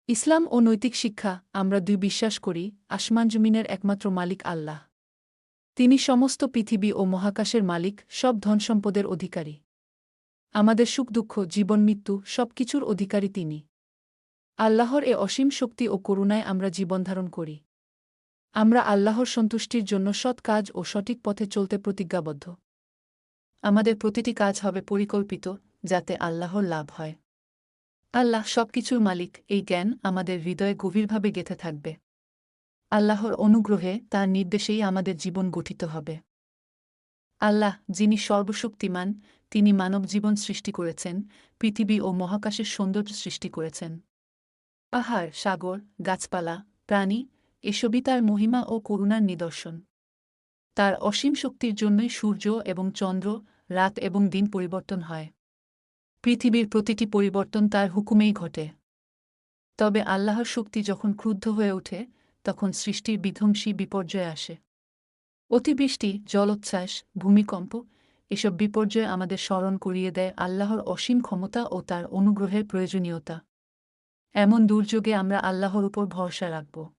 ইসলাম ও নৈতিক শিক্ষা। আমরা বিশ্বাস করি, আসমান জমিনের একমাত্র মালিক আল্লাহ। তিনি সমস্ত পৃথিবী ও মহাকাশের মালিক, সব ধনসম্পদের অধিকারী। আমাদের সুখ দুঃখ, জীবন মৃত্যু সবকিছুর অধিকারী তিনি। আল্লাহর এ অসীম শক্তি ও করুণায় আমরা জীবনধারণ করি। আমরা আল্লাহর সন্তুষ্টির জন্য সৎ কাজ ও সঠিক পথে চলতে প্রতিজ্ঞাবদ্ধ। আমাদের প্রতিটি কাজ হবে পরিকল্পিত, যাতে আল্লাহর লাভ হয়। আল্লাহ সবকিছুর মালিক, এই জ্ঞান আমাদের হৃদয়ে গভীরভাবে গেঁথে থাকবে। আল্লাহর অনুগ্রহে তাঁর নির্দেশেই আমাদের জীবন গঠিত হবে। আল্লাহ, যিনি সর্বশক্তিমান, তিনি মানব জীবন সৃষ্টি করেছেন, পৃথিবী ও মহাকাশের সৌন্দর্য সৃষ্টি করেছেন। পাহাড়, সাগর, গাছপালা, প্রাণী এসবই তার মহিমা ও করুণার নিদর্শন। তার অসীম শক্তির জন্যই সূর্য এবং চন্দ্র, রাত এবং দিন পরিবর্তন হয়। পৃথিবীর প্রতিটি পরিবর্তন তার হুকুমেই ঘটে। তবে আল্লাহর শক্তি যখন ক্রুদ্ধ হয়ে ওঠে, তখন সৃষ্টির বিধ্বংসী বিপর্যয় আসে। অতিবৃষ্টি, জলোচ্ছ্বাস, ভূমিকম্প এসব বিপর্যয় আমাদের স্মরণ করিয়ে দেয় আল্লাহর অসীম ক্ষমতা ও তার অনুগ্রহের প্রয়োজনীয়তা। এমন দুর্যোগে আমরা আল্লাহর উপর ভরসা রাখব।